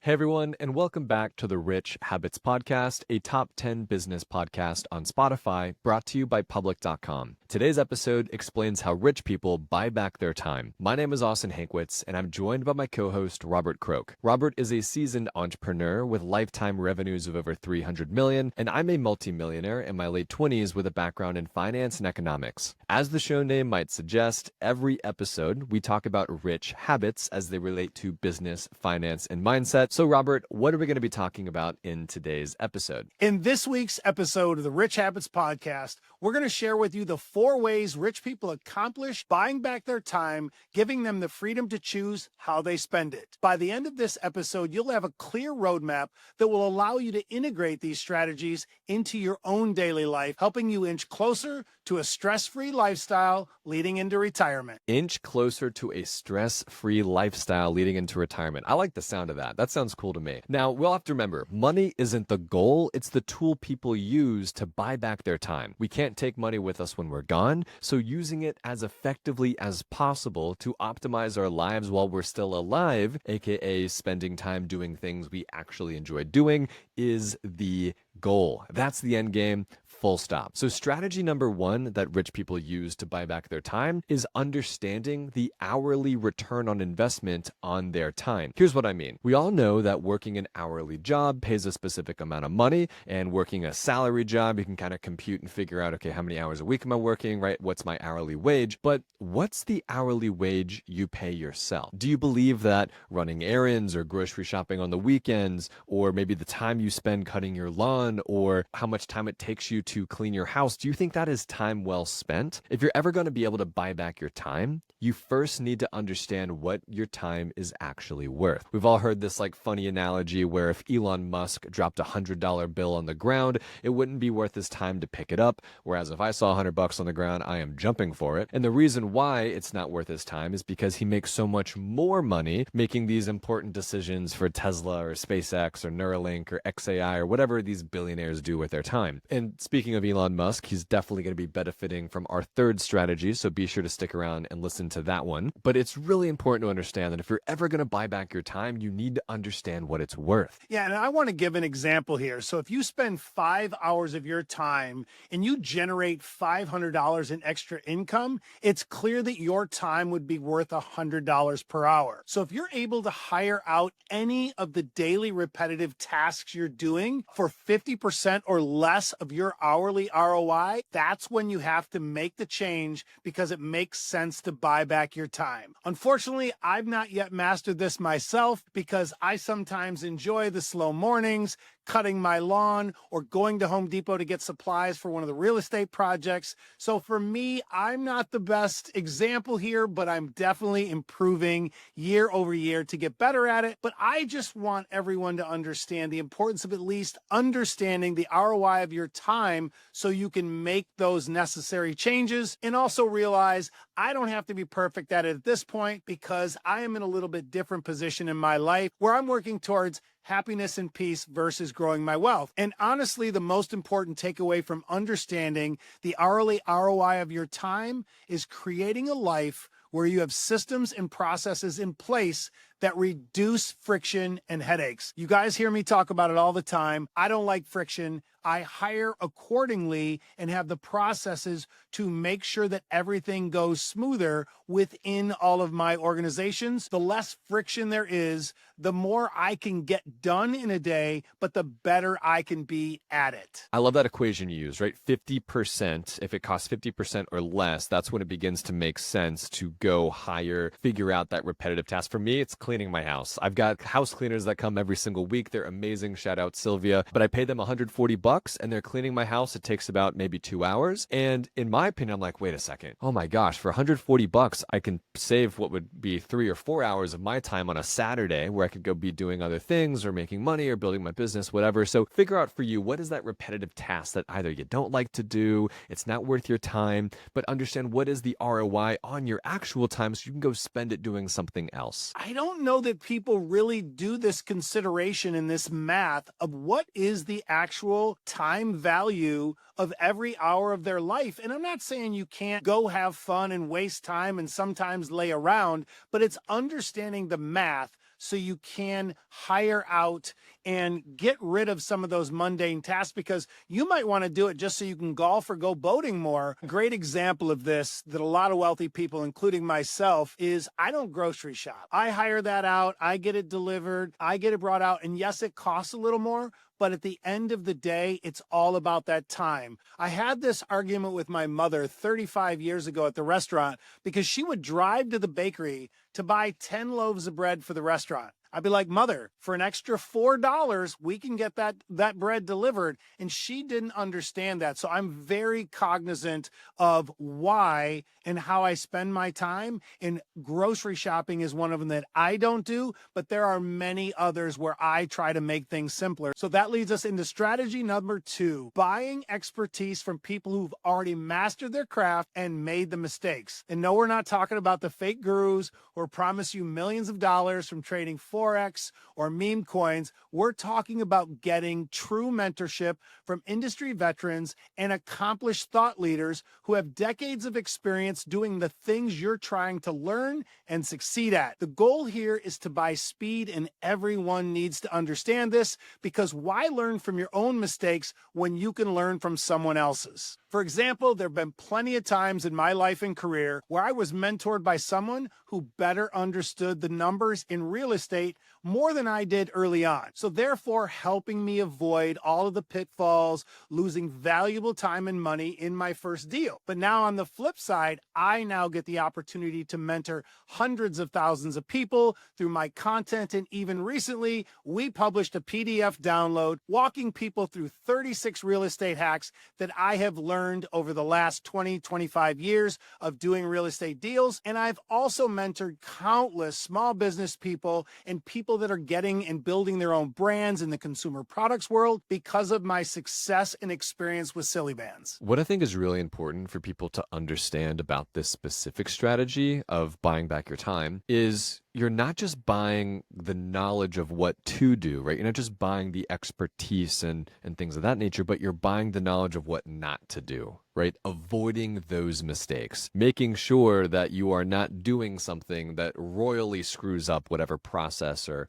Hey everyone, and welcome back to the Rich Habits Podcast, a top 10 business podcast on Spotify, brought to you by Public.com. Today's episode explains how rich people buy back their time. My name is Hankwitz, and I'm joined by my co-host, Robert Croak. Robert is a seasoned entrepreneur with lifetime revenues of over $300 million, and I'm a multimillionaire in my late 20s with a background in finance and economics. As the show name might suggest, every episode we talk about rich habits as they relate to business, finance, and mindset. So, Robert, what are we going to be talking about in today's episode? In this week's episode of the Rich Habits Podcast, we're going to share with you the 4 ways rich people accomplish buying back their time, giving them the freedom to choose how they spend it. By the end of this episode, you'll have a clear roadmap that will allow you to integrate these strategies into your own daily life, helping you inch closer to a stress-free lifestyle leading into retirement. Inch closer to a stress-free lifestyle leading into retirement. I like the sound of that. That sounds cool to me. Now, we'll have to remember, money isn't the goal. It's the tool people use to buy back their time. We can't take money with us when we're gone, so using it as effectively as possible to optimize our lives while we're still alive, aka spending time doing things we actually enjoy doing, is the goal. That's the end game. Full stop. So strategy number 1 that rich people use to buy back their time is understanding the hourly return on investment on their time. Here's what I mean. We all know that working an hourly job pays a specific amount of money, and working a salary job, you can kind of compute and figure out, okay, how many hours a week am I working, right? What's my hourly wage? But what's the hourly wage you pay yourself? Do you believe that running errands or grocery shopping on the weekends, or maybe the time you spend cutting your lawn, or how much time it takes you to clean your house, do you think that is time well spent? If you're ever going to be able to buy back your time, you first need to understand what your time is actually worth. We've all heard this funny analogy where if Elon Musk dropped $100 bill on the ground, it wouldn't be worth his time to pick it up. Whereas if I saw $100 on the ground, I am jumping for it. And the reason why it's not worth his time is because he makes so much more money making these important decisions for Tesla or SpaceX or Neuralink or XAI or whatever these billionaires do with their time. And speaking of Elon Musk, he's definitely going to be benefiting from our third strategy, so be sure to stick around and listen to that one. But it's really important to understand that if you're ever going to buy back your time, you need to understand what it's worth. Yeah, and I want to give an example here. So if you spend 5 hours of your time and you generate $500 in extra income, it's clear that your time would be worth $100 per hour. So if you're able to hire out any of the daily repetitive tasks you're doing for 50% or less of your hourly ROI, that's when you have to make the change because it makes sense to buy back your time. Unfortunately, I've not yet mastered this myself because I sometimes enjoy the slow mornings, cutting my lawn, or going to Home Depot to get supplies for one of the real estate projects. So for me, I'm not the best example here, but I'm definitely improving year over year to get better at it. But I just want everyone to understand the importance of at least understanding the ROI of your time so you can make those necessary changes, and also realize I don't have to be perfect at it at this point because I am in a little bit different position in my life where I'm working towards happiness and peace versus growing my wealth. And honestly, the most important takeaway from understanding the hourly ROI of your time is creating a life where you have systems and processes in place that reduce friction and headaches. You guys hear me talk about it all the time. I don't like friction. I hire accordingly and have the processes to make sure that everything goes smoother within all of my organizations. The less friction there is, the more I can get done in a day, but the better I can be at it. I love that equation you use, right? 50%, if it costs 50% or less, that's when it begins to make sense to go higher, figure out that repetitive task. For me, it's cleaning my house. I've got house cleaners that come every single week. They're amazing. Shout out Sylvia. But I pay them $140 and they're cleaning my house. It takes about maybe 2 hours. And in my opinion, I'm like, wait a second. Oh my gosh, for $140, I can save what would be 3 or 4 hours of my time on a Saturday where I could go be doing other things or making money or building my business, whatever. So figure out for you, what is that repetitive task that either you don't like to do, it's not worth your time, but understand what is the ROI on your actual time so you can go spend it doing something else. I don't know that people really do this consideration in this math of what is the actual time value of every hour of their life. And I'm not saying you can't go have fun and waste time and sometimes lay around, but it's understanding the math so you can hire out and get rid of some of those mundane tasks, because you might want to do it just so you can golf or go boating more. A great example of this that a lot of wealthy people, including myself, is I don't grocery shop. I hire that out. I get it delivered. I get it brought out. And yes, it costs a little more, but at the end of the day, it's all about that time. I had this argument with my mother 35 years ago at the restaurant because she would drive to the bakery to buy 10 loaves of bread for the restaurant. I'd be like, Mother, for an extra $4, we can get that bread delivered. And she didn't understand that. So I'm very cognizant of why and how I spend my time. And grocery shopping is one of them that I don't do, but there are many others where I try to make things simpler. So that leads us into strategy number 2, buying expertise from people who've already mastered their craft and made the mistakes. And no, we're not talking about the fake gurus who promise you millions of dollars from trading Forex or meme coins. We're talking about getting true mentorship from industry veterans and accomplished thought leaders who have decades of experience doing the things you're trying to learn and succeed at. The goal here is to buy speed, and everyone needs to understand this, because why learn from your own mistakes when you can learn from someone else's? For example, there have been plenty of times in my life and career where I was mentored by someone who better understood the numbers in real estate more than I did early on. So therefore, helping me avoid all of the pitfalls, losing valuable time and money in my first deal. But now on the flip side, I now get the opportunity to mentor hundreds of thousands of people through my content. And even recently, we published a PDF download walking people through 36 real estate hacks that I have learned over the last 20, 25 years of doing real estate deals. And I've also mentored countless small business people and people that are getting and building their own brands in the consumer products world because of my success and experience with Silly Bands. What I think is really important for people to understand about this specific strategy of buying back your time is you're not just buying the knowledge of what to do, right? You're not just buying the expertise and things of that nature, but you're buying the knowledge of what not to do, right? Avoiding those mistakes, making sure that you are not doing something that royally screws up whatever process or,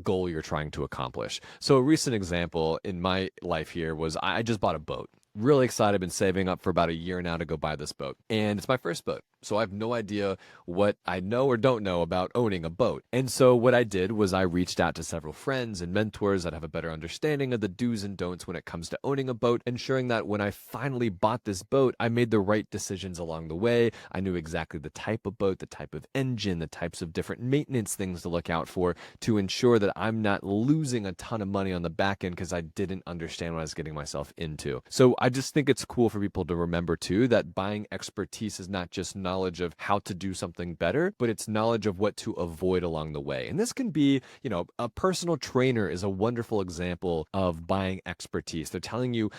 goal you're trying to accomplish. So a recent example in my life here was I just bought a boat. Really excited, been saving up for about a year now to go buy this boat. And it's my first boat. So I have no idea what I know or don't know about owning a boat. And so what I did was I reached out to several friends and mentors that have a better understanding of the do's and don'ts when it comes to owning a boat, ensuring that when I finally bought this boat, I made the right decisions along the way. I knew exactly the type of boat, the type of engine, the types of different maintenance things to look out for to ensure that I'm not losing a ton of money on the back end because I didn't understand what I was getting myself into. So I just think it's cool for people to remember too that buying expertise is not just knowledge of how to do something better, but it's knowledge of what to avoid along the way. And this can be, a personal trainer is a wonderful example of buying expertise. They're telling you,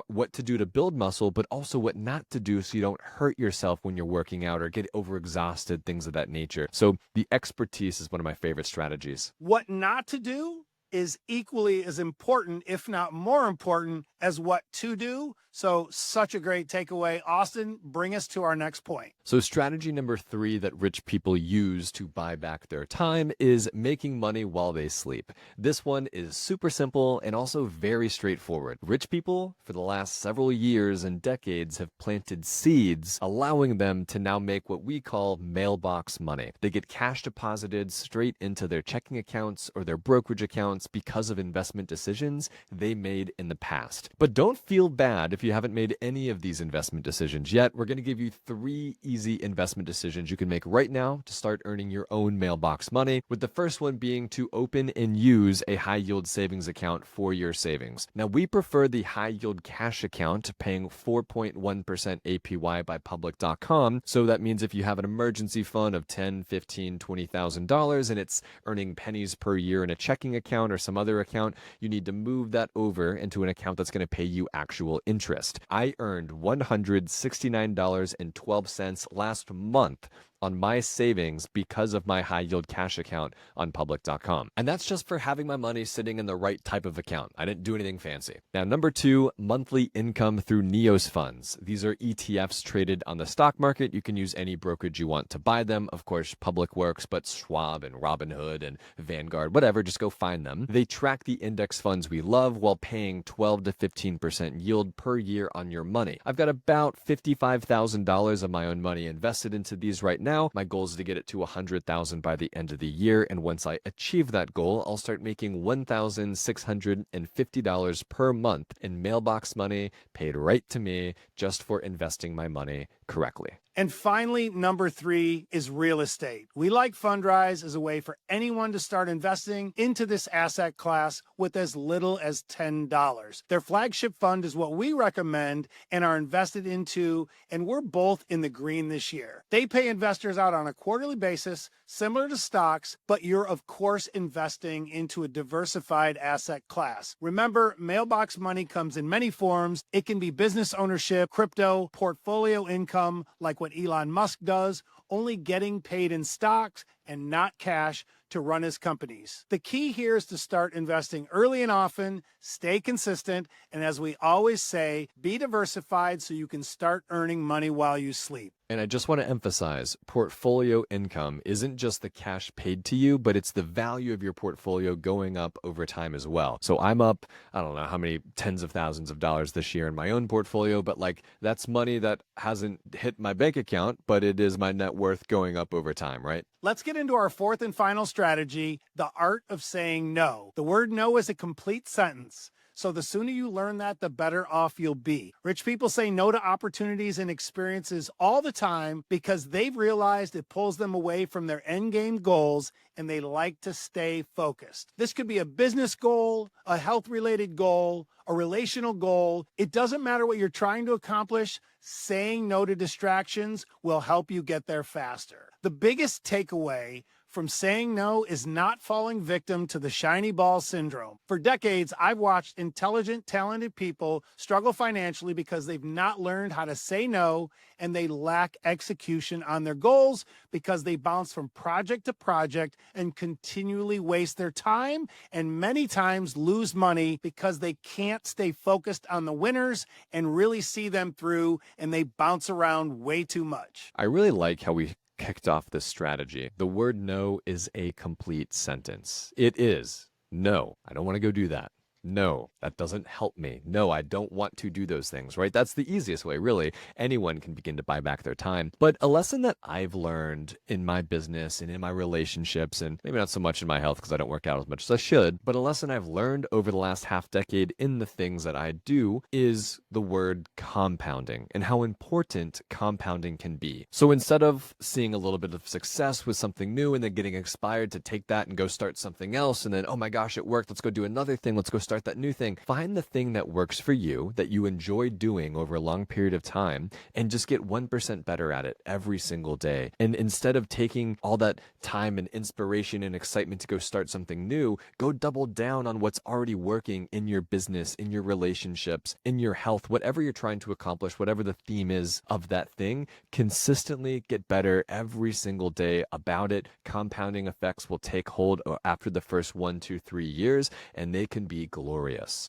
what to do to build muscle, but also what not to do so you don't hurt yourself when you're working out or get overexhausted, things of that nature. So the expertise is one of my favorite strategies. What not to do is equally as important, if not more important, as what to do. So such a great takeaway. Austin, bring us to our next point. So strategy number 3 that rich people use to buy back their time is making money while they sleep. This one is super simple and also very straightforward. Rich people for the last several years and decades have planted seeds, allowing them to now make what we call mailbox money. They get cash deposited straight into their checking accounts or their brokerage accounts because of investment decisions they made in the past. But don't feel bad if you haven't made any of these investment decisions yet. We're going to give you 3 easy investment decisions you can make right now to start earning your own mailbox money, with the first one being to open and use a high yield savings account for your savings. Now, we prefer the high yield cash account paying 4.1% APY by public.com. So that means if you have an emergency fund of $10, $15, $20,000 and it's earning pennies per year in a checking account or some other account, you need to move that over into an account that's going to pay you actual interest. I earned $169.12 last month on my savings because of my high yield cash account on public.com. And that's just for having my money sitting in the right type of account. I didn't do anything fancy. Now, number 2, monthly income through NEOS funds. These are ETFs traded on the stock market. You can use any brokerage you want to buy them. Of course, Public works, but Schwab and Robinhood and Vanguard, whatever, just go find them. They track the index funds we love while paying 12 to 15% yield per year on your money. I've got about $55,000 of my own money invested into these right now. My goal is to get it to $100,000 by the end of the year. And once I achieve that goal, I'll start making $1,650 per month in mailbox money paid right to me just for investing my money correctly. And finally, number 3 is real estate. We like Fundrise as a way for anyone to start investing into this asset class with as little as $10. Their flagship fund is what we recommend and are invested into, and we're both in the green this year. They pay investors out on a quarterly basis, similar to stocks, but you're of course investing into a diversified asset class. Remember, mailbox money comes in many forms. It can be business ownership, crypto, portfolio income, like what Elon Musk does, only getting paid in stocks and not cash to run his companies. The key here is to start investing early and often, stay consistent, and as we always say, be diversified so you can start earning money while you sleep. And I just want to emphasize, portfolio income isn't just the cash paid to you, but it's the value of your portfolio going up over time as well. So I'm up, I don't know how many tens of thousands of dollars this year in my own portfolio, but like that's money that hasn't hit my bank account, but it is my net worth going up over time, right? Let's get into our 4th and final strategy, the art of saying no. The word no is a complete sentence. So the sooner you learn that, the better off you'll be. Rich people say no to opportunities and experiences all the time because they've realized it pulls them away from their end game goals and they like to stay focused. This could be a business goal, a health-related goal, a relational goal. It doesn't matter what you're trying to accomplish. Saying no to distractions will help you get there faster. The biggest takeaway from saying no is not falling victim to the shiny ball syndrome. For decades, I've watched intelligent, talented people struggle financially because they've not learned how to say no and they lack execution on their goals because they bounce from project to project and continually waste their time and many times lose money because they can't stay focused on the winners and really see them through and they bounce around way too much. I really like how we kicked off this strategy. The word no is a complete sentence. It is. No, I don't want to go do that. No, that doesn't help me. No, I don't want to do those things, right? That's the easiest way, really. Anyone can begin to buy back their time. But a lesson that I've learned in my business and in my relationships, and maybe not so much in my health because I don't work out as much as I should, but a lesson I've learned over the last half decade in the things that I do is the word compounding and how important compounding can be. So instead of seeing a little bit of success with something new and then getting inspired to take that and go start something else, and then, oh my gosh, it worked. Let's go do another thing. Let's go start that new thing. Find the thing that works for you, that you enjoy doing over a long period of time, and just get 1% better at it every single day. And instead of taking all that time and inspiration and excitement to go start something new, go double down on what's already working in your business, in your relationships, in your health, whatever you're trying to accomplish, whatever the theme is of that thing. Consistently get better every single day about it. Compounding effects will take hold after the first 1, 2, 3 years, and they can be glorious.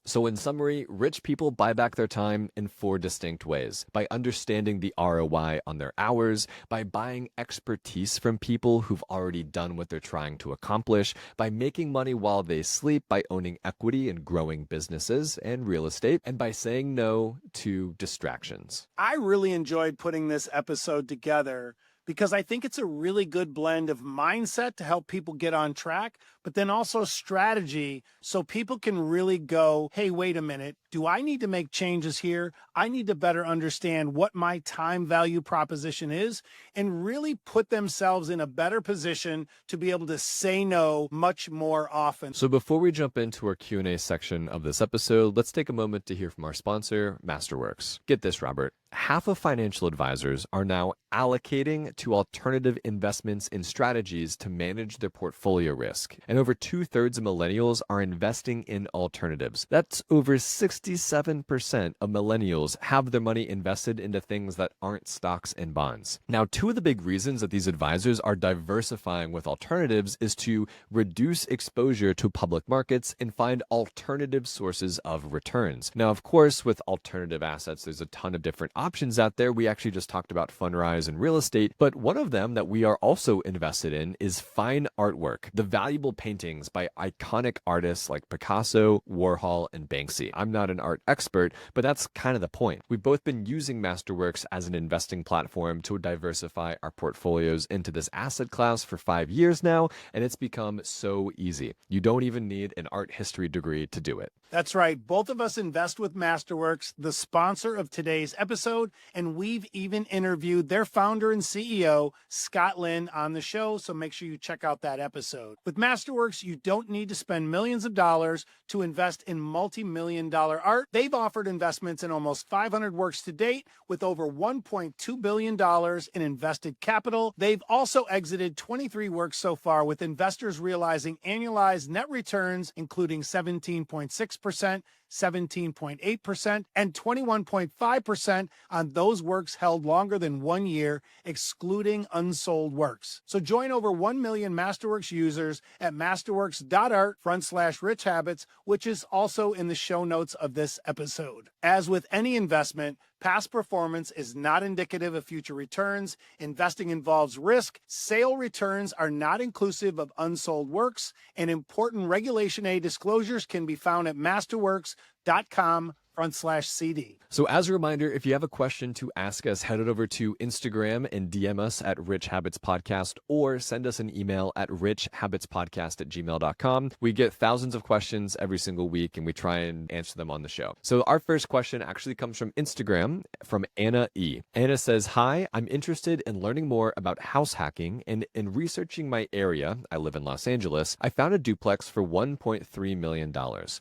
So in summary, rich people buy back their time in 4 distinct ways: by understanding the ROI on their hours, by buying expertise from people who've already done what they're trying to accomplish, by making money while they sleep, by owning equity and growing businesses and real estate, and by saying no to distractions. I really enjoyed putting this episode together because I think it's a really good blend of mindset to help people get on track, but then also strategy so people can really go, hey, wait a minute, do I need to make changes here? I need to better understand what my time value proposition is and really put themselves in a better position to be able to say no much more often. So before we jump into our Q&A section of this episode, let's take a moment to hear from our sponsor, Masterworks. Get this, Robert. Half of financial advisors are now allocating to alternative investments and strategies to manage their portfolio risk. And over 2/3 of millennials are investing in alternatives. That's over 67% of millennials have their money invested into things that aren't stocks and bonds. Now, two of the big reasons that these advisors are diversifying with alternatives is to reduce exposure to public markets and find alternative sources of returns. Now, of course, with alternative assets, there's a ton of different options out there. We actually just talked about Fundrise and real estate, but one of them that we are also invested in is fine artwork, the valuable paintings by iconic artists like Picasso, Warhol, and Banksy. I'm not an art expert, but that's kind of the point. We've both been using Masterworks as an investing platform to diversify our portfolios into this asset class for 5 years now, and it's become so easy. You don't even need an art history degree to do it. That's right. Both of us invest with Masterworks, the sponsor of today's episode, and we've even interviewed their founder and CEO, Scott Lynn, on the show, so make sure you check out that episode. With Masterworks, you don't need to spend millions of dollars to invest in multi-million-dollar art. They've offered investments in almost 500 works to date with over $1.2 billion in invested capital. They've also exited 23 works so far, with investors realizing annualized net returns, including 17.6%, 17.8%, and 21.5% on those works held longer than 1 year, excluding unsold works. So join over 1 million Masterworks users at masterworks.art/rich habits, which is also in the show notes of this episode. As with any investment, past performance is not indicative of future returns. Investing involves risk. Sale returns are not inclusive of unsold works, and important Regulation A disclosures can be found at masterworks.com/CD. So as a reminder, if you have a question to ask us, head it over to Instagram and DM us at Rich Habits Podcast, or send us an email at richhabitspodcast@gmail.com. We get thousands of questions every single week, and we try and answer them on the show. So our first question actually comes from Instagram, from Anna E. Anna says, "Hi, I'm interested in learning more about house hacking, and in researching my area, I live in Los Angeles, I found a duplex for $1.3 million.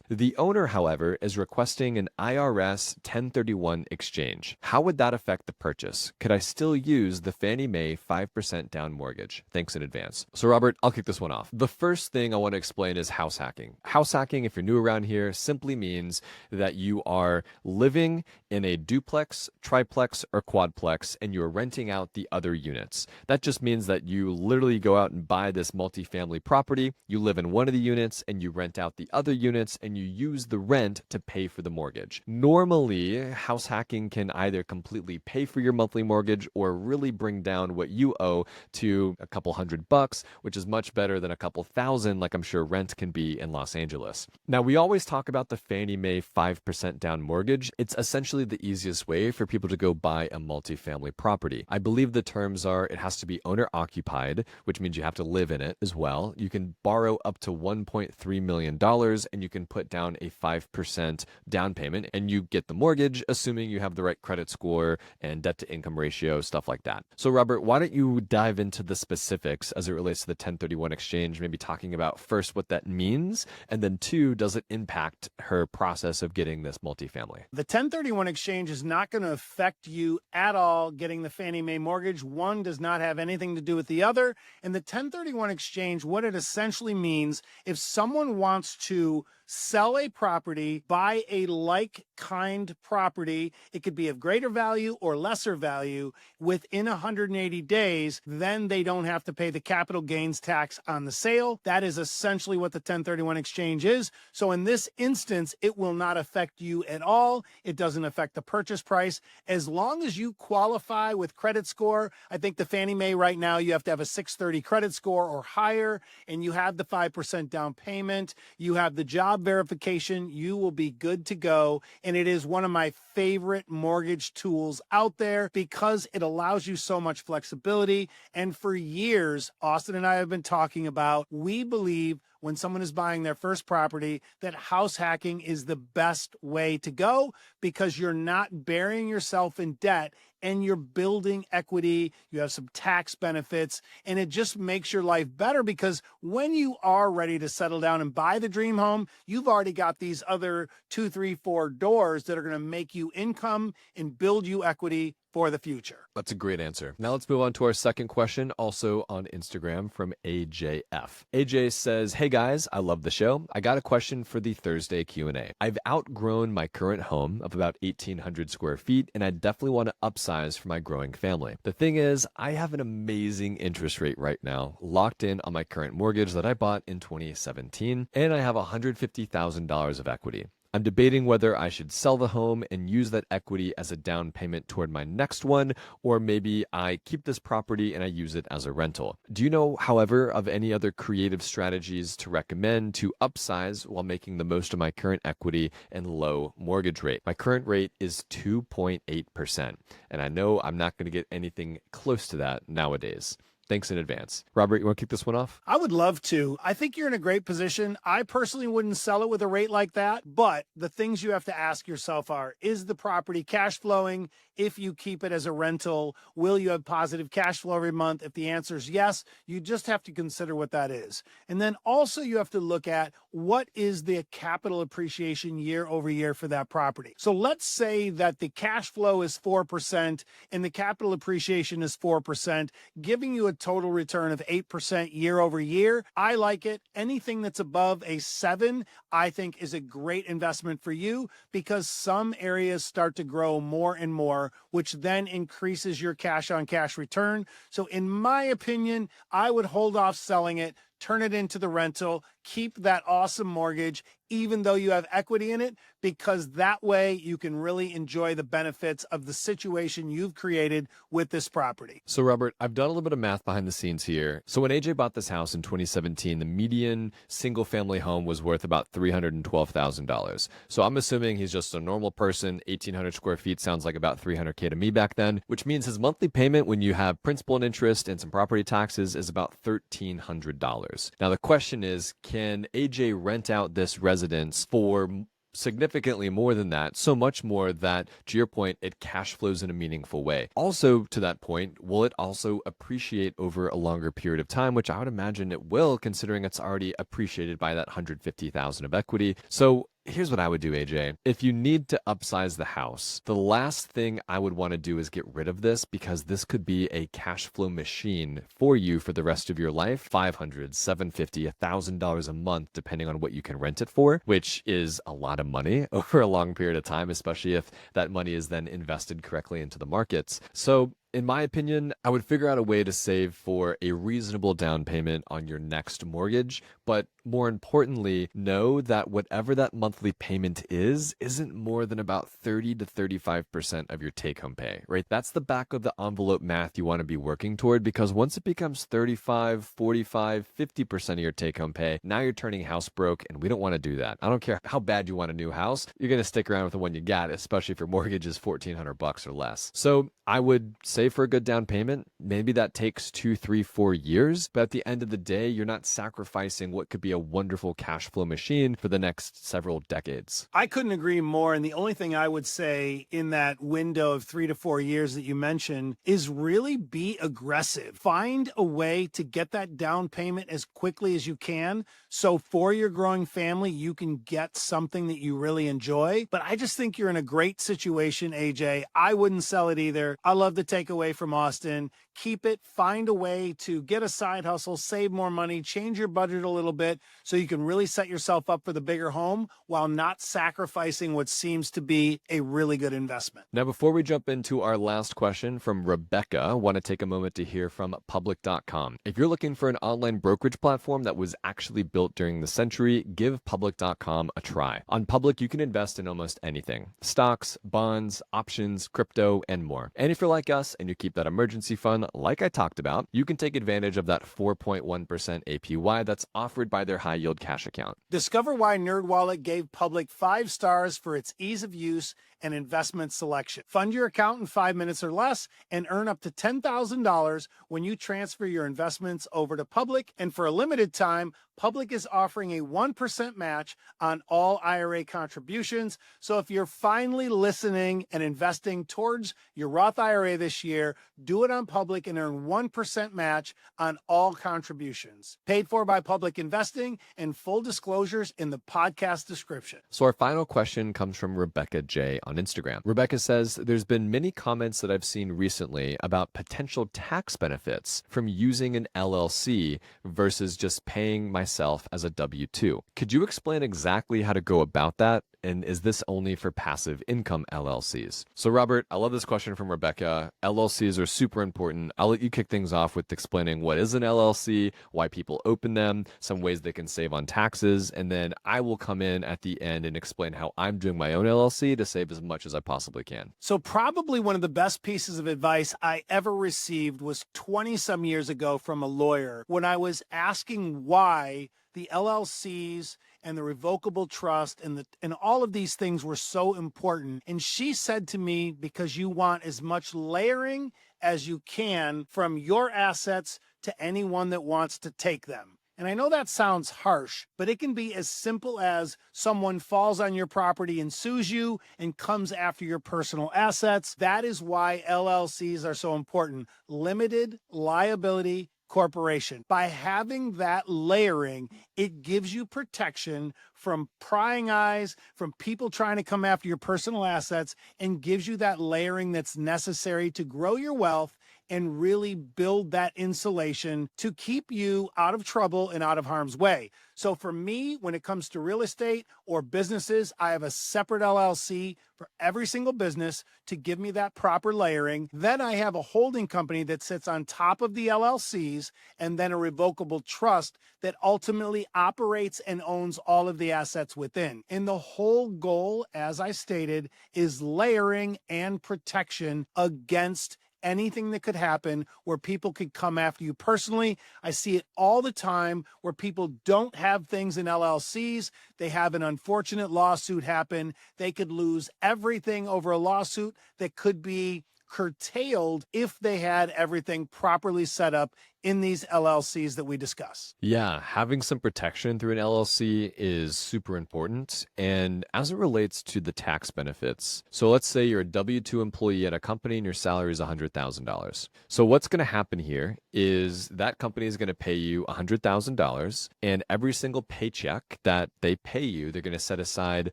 The owner, however, is requesting an IRS 1031 exchange. How would that affect the purchase? Could I still use the Fannie Mae 5% down mortgage? Thanks in advance." So Robert, I'll kick this one off. The first thing I want to explain is house hacking. House hacking, if you're new around here, simply means that you are living in a duplex, triplex, or quadplex, and you're renting out the other units. That just means that you literally go out and buy this multifamily property, you live in one of the units, and you rent out the other units, and you use the rent to pay for the mortgage. Normally, house hacking can either completely pay for your monthly mortgage or really bring down what you owe to a couple $100, which is much better than a couple thousand, like I'm sure rent can be in Los Angeles. Now, we always talk about the Fannie Mae 5% down mortgage. It's essentially the easiest way for people to go buy a multifamily property. I believe the terms are it has to be owner occupied, which means you have to live in it as well. You can borrow up to $1.3 million, and you can put down a 5% down payment, and you get the mortgage, assuming you have the right credit score and debt to income ratio, stuff like that. So Robert, why don't you dive into the specifics as it relates to the 1031 exchange, maybe talking about first what that means, and then two, does it impact her process of getting this multifamily? The 1031 exchange is not going to affect you at all getting the Fannie Mae mortgage. One does not have anything to do with the other. And the 1031 exchange, what it essentially means, if someone wants to sell a property, buy a like-kind property, it could be of greater value or lesser value, within 180 days, then they don't have to pay the capital gains tax on the sale. That is essentially what the 1031 exchange is. So in this instance, it will not affect you at all. It doesn't affect the purchase price. As long as you qualify with credit score, I think the Fannie Mae right now, you have to have a 630 credit score or higher, and you have the 5% down payment, you have the job verification, you will be good to go. And it is one of my favorite mortgage tools out there because it allows you so much flexibility. And for years, Austin and I have been talking about, we believe when someone is buying their first property, that house hacking is the best way to go because you're not burying yourself in debt and you're building equity. You have some tax benefits, and it just makes your life better because when you are ready to settle down and buy the dream home, you've already got these other 2, 3, 4 doors that are going to make you income and build you equity for the future. That's a great answer. Now let's move on to our second question, also on Instagram from AJF. AJ says, "Hey guys, I love the show. I got a question for the Thursday Q&A. I've outgrown my current home of about 1,800 square feet, and I definitely want to upsize for my growing family. The thing is, I have an amazing interest rate right now, locked in on my current mortgage that I bought in 2017, and I have $150,000 of equity. I'm debating whether I should sell the home and use that equity as a down payment toward my next one, or maybe I keep this property and I use it as a rental. Do you know, however, of any other creative strategies to recommend to upsize while making the most of my current equity and low mortgage rate? My current rate is 2.8%, and I know I'm not going to get anything close to that nowadays. Thanks in advance." Robert, you want to kick this one off? I would love to. I think you're in a great position. I personally wouldn't sell it with a rate like that, but the things you have to ask yourself are, is the property cash flowing? If you keep it as a rental, will you have positive cash flow every month? If the answer is yes, you just have to consider what that is. And then also you have to look at what is the capital appreciation year over year for that property. So let's say that the cash flow is 4% and the capital appreciation is 4%, giving you a total return of 8% year over year. I like it. Anything that's above a 7, I think is a great investment for you, because some areas start to grow more and more, which then increases your cash on cash return. So in my opinion, I would hold off selling it, turn it into the rental, keep that awesome mortgage, even though you have equity in it, because that way you can really enjoy the benefits of the situation you've created with this property. So Robert, I've done a little bit of math behind the scenes here. So when AJ bought this house in 2017, the median single family home was worth about $312,000. So I'm assuming he's just a normal person. 1,800 square feet sounds like about $300K to me back then, which means his monthly payment when you have principal and interest and some property taxes is about $1,300. Now the question is, can AJ rent out this residence for significantly more than that, so much more that, to your point, it cash flows in a meaningful way? Also, to that point, will it also appreciate over a longer period of time, which I would imagine it will, considering it's already appreciated by that $150,000 of equity? So here's what I would do, AJ. If you need to upsize the house, the last thing I would want to do is get rid of this, because this could be a cash flow machine for you for the rest of your life. $500, $750, $1,000 a month, depending on what you can rent it for, which is a lot of money over a long period of time, especially if that money is then invested correctly into the markets. So in my opinion, I would figure out a way to save for a reasonable down payment on your next mortgage. But more importantly, know that whatever that monthly payment is, isn't more than about 30 to 35% of your take-home pay, right? That's the back of the envelope math you want to be working toward, because once it becomes 35, 45, 50% of your take-home pay, now you're turning house broke, and we don't want to do that. I don't care how bad you want a new house, you're going to stick around with the one you got, especially if your mortgage is $1,400 or less. So I would save for a good down payment. Maybe that takes 2, 3, 4 years, but at the end of the day, you're not sacrificing what could be a wonderful cash flow machine for the next several decades. I couldn't agree more. And the only thing I would say in that window of 3 to 4 years that you mentioned is really be aggressive. Find a way to get that down payment as quickly as you can, so for your growing family, you can get something that you really enjoy. But I just think you're in a great situation, AJ. I wouldn't sell it either. I love the takeaway from Austin. Keep it, find a way to get a side hustle, save more money, change your budget a little bit so you can really set yourself up for the bigger home while not sacrificing what seems to be a really good investment. Now, before we jump into our last question from Rebecca, I want to take a moment to hear from Public.com. If you're looking for an online brokerage platform that was actually built during the century, give Public.com a try. On Public, you can invest in almost anything: stocks, bonds, options, crypto, and more. And if you're like us and you keep that emergency fund like I talked about, you can take advantage of that 4.1% APY that's offered by their high yield cash account. Discover why NerdWallet gave Public 5 stars for its ease of use and investment selection. Fund your account in 5 minutes or less and earn up to $10,000 when you transfer your investments over to Public. And for a limited time, Public Public is offering a 1% match on all IRA contributions. So if you're finally listening and investing towards your Roth IRA this year, do it on Public and earn 1% match on all contributions. Paid for by Public Investing, and full disclosures in the podcast description. So our final question comes from Rebecca J on Instagram. Rebecca says, there's been many comments that I've seen recently about potential tax benefits from using an LLC versus just paying myself as a W-2. Could you explain exactly how to go about that? And is this only for passive income LLCs? So Robert, I love this question from Rebecca. LLCs are super important. I'll let you kick things off with explaining what is an LLC, why people open them, some ways they can save on taxes, and then I will come in at the end and explain how I'm doing my own LLC to save as much as I possibly can. So probably one of the best pieces of advice I ever received was 20 some years ago from a lawyer when I was asking why the LLCs and the revocable trust and all of these things were so important. And she said to me, because you want as much layering as you can from your assets to anyone that wants to take them. And I know that sounds harsh, but it can be as simple as someone falls on your property and sues you and comes after your personal assets. That is why LLCs are so important. Limited liability corporation. By having that layering, it gives you protection from prying eyes, from people trying to come after your personal assets, and gives you that layering that's necessary to grow your wealth and really build that insulation to keep you out of trouble and out of harm's way. So for me, when it comes to real estate or businesses, I have a separate LLC for every single business to give me that proper layering. Then I have a holding company that sits on top of the LLCs, and then a revocable trust that ultimately operates and owns all of the assets within. And the whole goal, as I stated, is layering and protection against anything that could happen where people could come after you personally. I see it all the time where people don't have things in LLCs. They have an unfortunate lawsuit happen. They could lose everything over a lawsuit that could be curtailed if they had everything properly set up in these LLCs that we discuss. Yeah, having some protection through an LLC is super important. And as it relates to the tax benefits, so let's say you're a W-2 employee at a company and your salary is $100,000. So what's going to happen here is that company is going to pay you $100,000, and every single paycheck that they pay you, they're going to set aside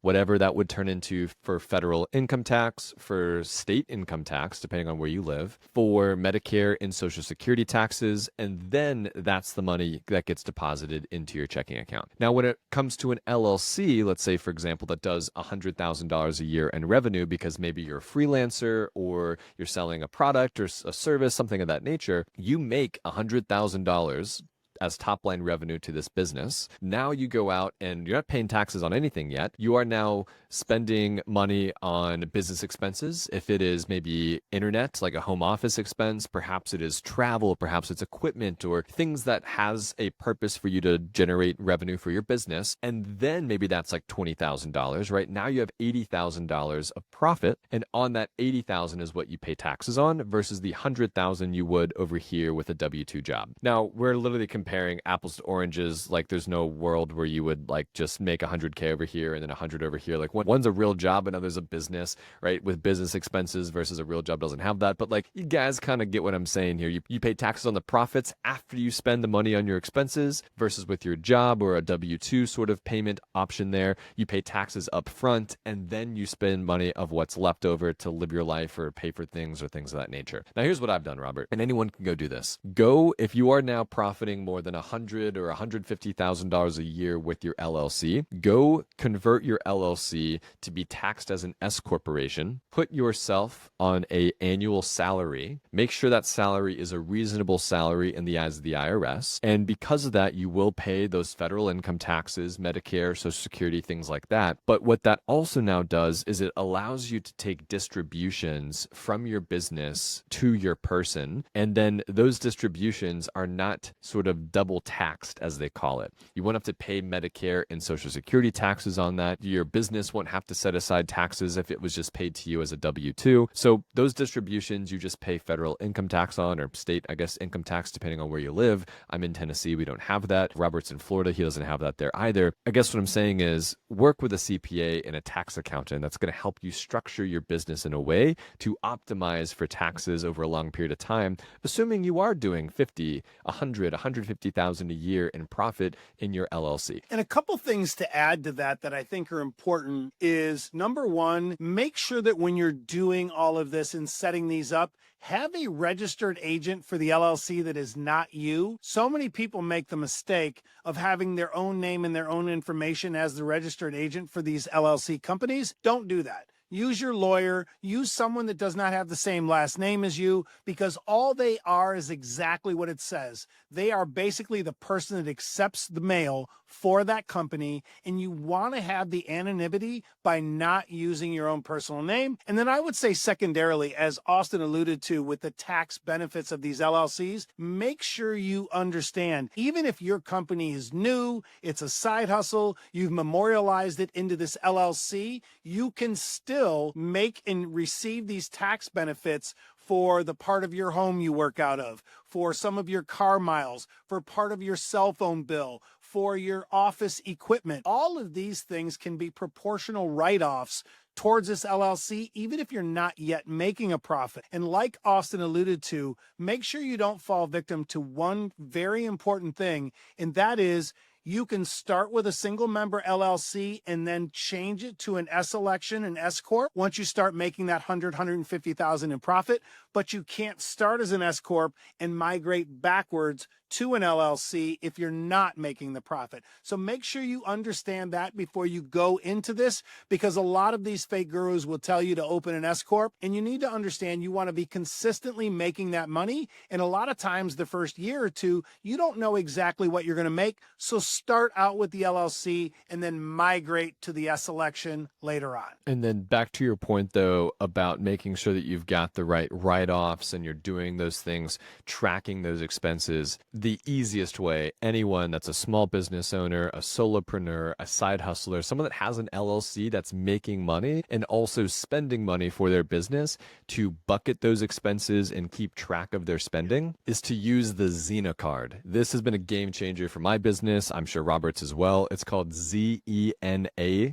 whatever that would turn into for federal income tax, for state income tax, depending on where you live, for Medicare and Social Security taxes, and then that's the money that gets deposited into your checking account. Now, when it comes to an LLC, let's say, for example, that does $100,000 a year in revenue because maybe you're a freelancer or you're selling a product or a service, something of that nature, you make $100,000 as top line revenue to this business. Now you go out and you're not paying taxes on anything yet. You are now spending money on business expenses. If it is maybe internet, like a home office expense, perhaps it is travel, perhaps it's equipment or things that has a purpose for you to generate revenue for your business. And then maybe that's like $20,000, right? Now you have $80,000 of profit. And on that $80,000 is what you pay taxes on versus the $100,000 you would over here with a W-2 job. Now we're literally comparing apples to oranges. Like there's no world where you would like just make 100K over here and then 100 over here. Like one's a real job, another's a business, right? With business expenses versus a real job doesn't have that. But like you guys kind of get what I'm saying here. You pay taxes on the profits after you spend the money on your expenses versus with your job or a W-2 sort of payment option there. You pay taxes up front and then you spend money of what's left over to live your life or pay for things or things of that nature. Now here's what I've done, Robert, and anyone can go do this. Go, if you are now profiting more than $100,000 or $150,000 a year with your LLC, go convert your LLC to be taxed as an S corporation. Put yourself on an annual salary. Make sure that salary is a reasonable salary in the eyes of the IRS. And because of that, you will pay those federal income taxes, Medicare, Social Security, things like that. But what that also now does is it allows you to take distributions from your business to your person. And then those distributions are not sort of double taxed, as they call it. You won't have to pay Medicare and Social Security taxes on that. Your business won't have to set aside taxes if it was just paid to you as a W-2. So those distributions you just pay federal income tax on, or state, I guess, income tax, depending on where you live. I'm in Tennessee. We don't have that. Robert's in Florida. He doesn't have that there either. I guess what I'm saying is work with a CPA and a tax accountant that's going to help you structure your business in a way to optimize for taxes over a long period of time, assuming you are doing 50, 100, 150,000 a year in profit in your LLC. And a couple things to add to that I think are important is, number one, make sure that when you're doing all of this and setting these up, have a registered agent for the LLC that is not you. So many people make the mistake of having their own name and their own information as the registered agent for these LLC companies. Don't do that. Use your lawyer, use someone that does not have the same last name as you, because all they are is exactly what it says. They are basically the person that accepts the mail for that company, and you want to have the anonymity by not using your own personal name. And then I would say secondarily, as Austin alluded to with the tax benefits of these LLCs, make sure you understand, even if your company is new, it's a side hustle, you've memorialized it into this LLC, you can still make and receive these tax benefits for the part of your home you work out of, for some of your car miles, for part of your cell phone bill, for your office equipment. All of these things can be proportional write-offs towards this LLC, even if you're not yet making a profit. And like Austin alluded to, make sure you don't fall victim to one very important thing, and that is you can start with a single member LLC and then change it to an S election, an S corp, once you start making that 150,000 in profit, but you can't start as an S corp and migrate backwards to an LLC if you're not making the profit. So make sure you understand that before you go into this, because a lot of these fake gurus will tell you to open an S corp, and you need to understand you want to be consistently making that money. And a lot of times the first year or two, you don't know exactly what you're going to make. So start out with the LLC and then migrate to the S election later on. And then back to your point, though, about making sure that you've got the right write-offs and you're doing those things, tracking those expenses. The easiest way, anyone that's a small business owner, a solopreneur, a side hustler, someone that has an LLC that's making money and also spending money for their business, to bucket those expenses and keep track of their spending, is to use the Xena card. This has been a game changer for my business. I'm sure Robert's as well. It's called ZENA.com.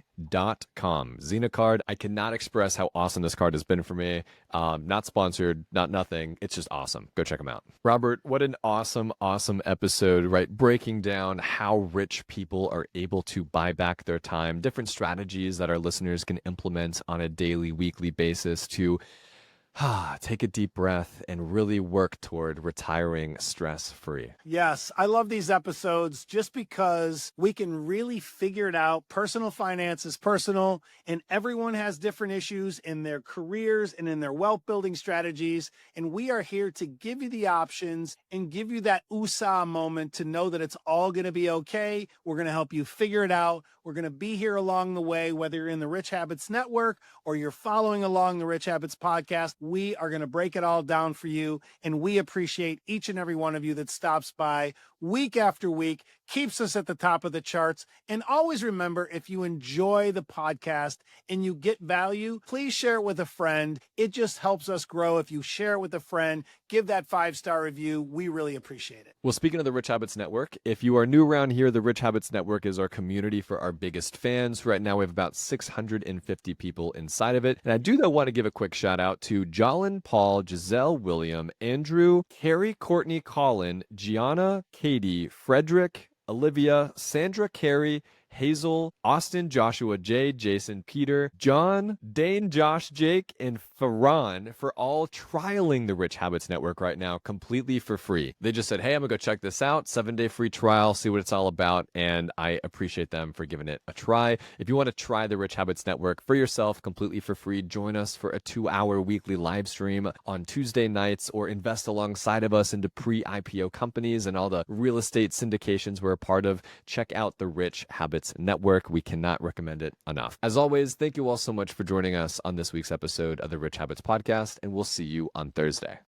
Xena card. I cannot express how awesome this card has been for me. Not sponsored, not nothing. It's just awesome. Go check them out. Robert, what an awesome episode, right? Breaking down how rich people are able to buy back their time, different strategies that our listeners can implement on a daily, weekly basis to take a deep breath and really work toward retiring stress-free. Yes, I love these episodes just because we can really figure it out. Personal finance is personal, and everyone has different issues in their careers and in their wealth building strategies. And we are here to give you the options and give you that USA moment to know that it's all going to be okay. We're going to help you figure it out. We're going to be here along the way, whether you're in the Rich Habits Network or you're following along the Rich Habits podcast. We are going to break it all down for you, and we appreciate each and every one of you that stops by week after week, keeps us at the top of the charts. And always remember, if you enjoy the podcast and you get value, please share it with a friend. It just helps us grow. If you share it with a friend, give that 5-star review. We really appreciate it. Well, speaking of the Rich Habits Network, if you are new around here, the Rich Habits Network is our community for our biggest fans. Right now, we have about 650 people inside of it. And I do, though, want to give a quick shout out to Jolyn, Paul, Giselle, William, Andrew, Carrie, Courtney, Colin, Gianna, Katie, Frederick, Olivia, Sandra, Carey, Hazel, Austin, Joshua, Jay, Jason, Peter, John, Dane, Josh, Jake, and Farhan for all trialing the Rich Habits Network right now completely for free. They just said, hey, I'm gonna go check this out, 7-day free trial, see what it's all about, and I appreciate them for giving it a try. If you want to try the Rich Habits Network for yourself completely for free, join us for a 2-hour weekly live stream on Tuesday nights, or invest alongside of us into pre-IPO companies and all the real estate syndications we're a part of. Check out the Rich Habits Network. We cannot recommend it enough. As always, thank you all so much for joining us on this week's episode of the Rich Habits Podcast, and we'll see you on Thursday.